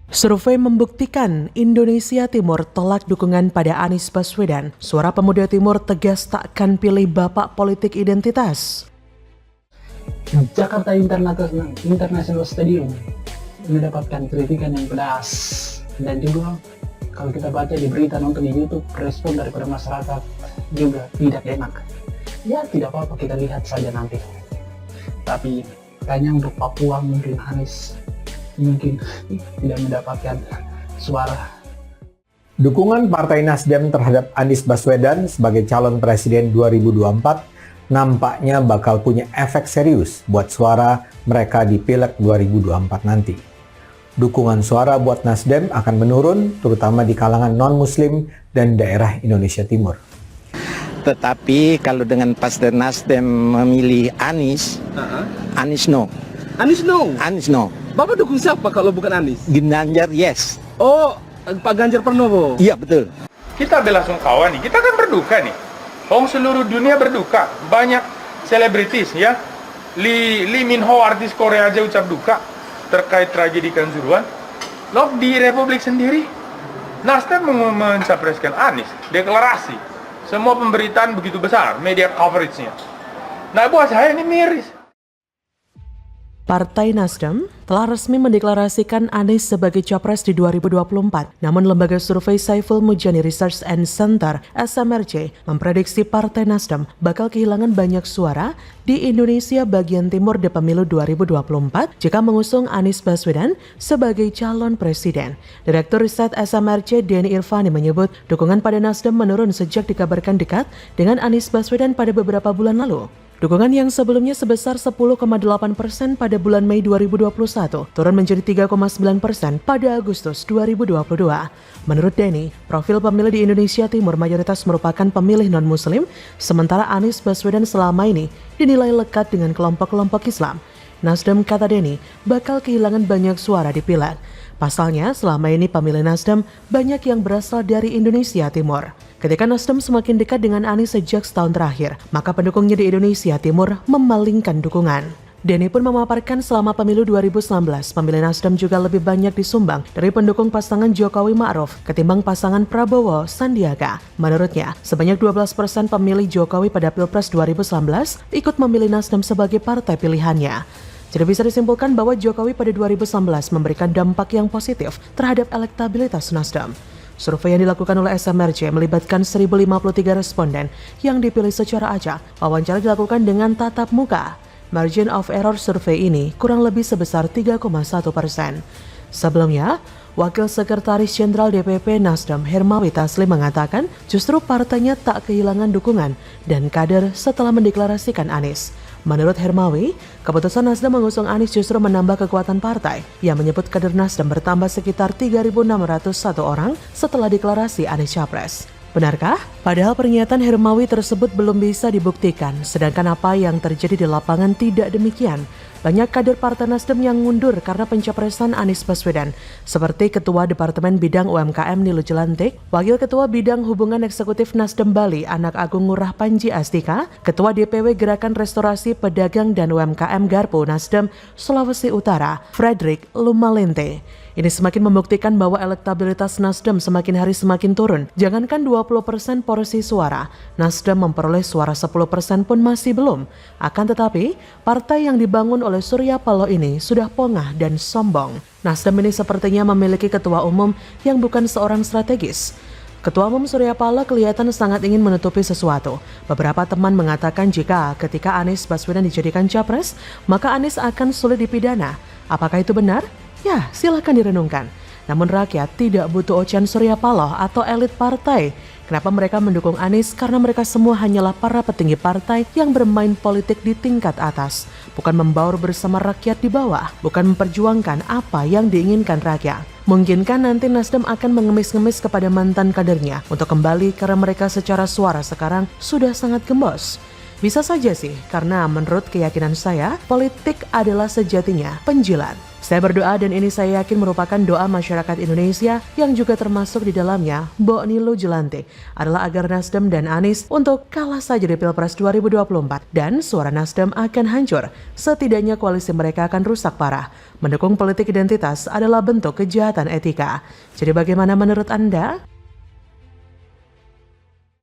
Survei membuktikan Indonesia Timur telak dukungan pada Anies Baswedan. Suara Pemuda Timur tegas takkan pilih bapak politik identitas. Jakarta International Stadium mendapatkan kritikan yang pedas, dan juga kalau kita baca di berita nonton di YouTube, respon daripada masyarakat juga tidak enak. Ya tidak apa-apa, kita lihat saja nanti. Tapi kayaknya untuk Papua mungkin Anies mungkin tidak mendapatkan suara. Dukungan Partai Nasdem terhadap Anies Baswedan sebagai calon presiden 2024 nampaknya bakal punya efek serius buat suara mereka di Pileg 2024 nanti. Dukungan suara buat Nasdem akan menurun, terutama di kalangan non-Muslim dan daerah Indonesia Timur. Tetapi kalau dengan Partai Nasdem memilih Anies, Anies no. Anies no? Anies no. Bapak dukung siapa kalau bukan Anies? Ganjar yes. Oh, Pak Ganjar Pranowo. Iya betul. Kita bela sungkawa nih, kita kan berduka nih. Seluruh dunia berduka, banyak selebritis ya. Lee Min Ho artis Korea aja ucap duka terkait tragedi Kanjuruhan. Loh di Republik sendiri, Nasdem mencapreskan Anies, deklarasi. Semua pemberitaan begitu besar, media coveragenya. Nah buat saya ini miris. Partai Nasdem telah resmi mendeklarasikan Anies sebagai capres di 2024. Namun lembaga survei Saiful Mujani Research and Center (SMRC) memprediksi Partai Nasdem bakal kehilangan banyak suara di Indonesia bagian timur di pemilu 2024 jika mengusung Anies Baswedan sebagai calon presiden. Direktur Riset SMRC Denny Irvani menyebut dukungan pada Nasdem menurun sejak dikabarkan dekat dengan Anies Baswedan pada beberapa bulan lalu. Dukungan yang sebelumnya sebesar 10,8% pada bulan Mei 2021 turun menjadi 3,9% pada Agustus 2022. Menurut Denny, profil pemilih di Indonesia Timur mayoritas merupakan pemilih non-Muslim, sementara Anies Baswedan selama ini dinilai lekat dengan kelompok-kelompok Islam. Nasdem, kata Denny, bakal kehilangan banyak suara di Pileg. Pasalnya, selama ini pemilih Nasdem banyak yang berasal dari Indonesia Timur. Ketika Nasdem semakin dekat dengan Anies sejak setahun terakhir, maka pendukungnya di Indonesia Timur memalingkan dukungan. Denny pun memaparkan selama pemilu 2019, pemilih Nasdem juga lebih banyak disumbang dari pendukung pasangan Jokowi Ma'ruf ketimbang pasangan Prabowo Sandiaga. Menurutnya, sebanyak 12% pemilih Jokowi pada Pilpres 2019 ikut memilih Nasdem sebagai partai pilihannya. Jadi bisa disimpulkan bahwa Jokowi pada 2019 memberikan dampak yang positif terhadap elektabilitas Nasdem. Survei yang dilakukan oleh SMRC melibatkan 1.053 responden yang dipilih secara acak. Wawancara dilakukan dengan tatap muka. Margin of error survei ini kurang lebih sebesar 3,1%. Sebelumnya, Wakil Sekretaris Jenderal DPP Nasdem Hermawi Taslim mengatakan justru partainya tak kehilangan dukungan dan kader setelah mendeklarasikan Anies. Menurut Hermawi, keputusan Nasdem mengusung Anies justru menambah kekuatan partai. Ia menyebut kader Nasdem bertambah sekitar 3.601 orang setelah deklarasi Anies capres. Benarkah? Padahal pernyataan Hermawi tersebut belum bisa dibuktikan, sedangkan apa yang terjadi di lapangan tidak demikian. Banyak kader Partai Nasdem yang mundur karena pencapresan Anies Baswedan, seperti Ketua Departemen Bidang UMKM Nilu Jelantik, Wakil Ketua Bidang Hubungan Eksekutif Nasdem Bali Anak Agung Ngurah Panji Astika, Ketua DPW Gerakan Restorasi Pedagang dan UMKM Garpu Nasdem Sulawesi Utara, Frederick Lumalente. Ini semakin membuktikan bahwa elektabilitas Nasdem semakin hari semakin turun. Jangankan 20% porsi suara, Nasdem memperoleh suara 10% pun masih belum. Akan tetapi, partai yang dibangun oleh Surya Paloh ini sudah pongah dan sombong. Nasdem ini sepertinya memiliki ketua umum yang bukan seorang strategis. Ketua Umum Surya Paloh kelihatan sangat ingin menutupi sesuatu. Beberapa teman mengatakan jika ketika Anies Baswedan dijadikan capres, maka Anies akan sulit dipidana. Apakah itu benar? Ya, silakan direnungkan. Namun rakyat tidak butuh ocehan Surya Paloh atau elit partai. Kenapa mereka mendukung Anies? Karena mereka semua hanyalah para petinggi partai yang bermain politik di tingkat atas. Bukan membaur bersama rakyat di bawah. Bukan memperjuangkan apa yang diinginkan rakyat. Mungkinkah nanti Nasdem akan mengemis-ngemis kepada mantan kadernya untuk kembali karena mereka secara suara sekarang sudah sangat gembos? Bisa saja sih, karena menurut keyakinan saya, politik adalah sejatinya penjilat. Saya berdoa dan ini saya yakin merupakan doa masyarakat Indonesia yang juga termasuk di dalamnya Mbok Nilo Jelante adalah agar Nasdem dan Anies untuk kalah saja di Pilpres 2024 dan suara Nasdem akan hancur. Setidaknya koalisi mereka akan rusak parah. Mendukung politik identitas adalah bentuk kejahatan etika. Jadi bagaimana menurut Anda?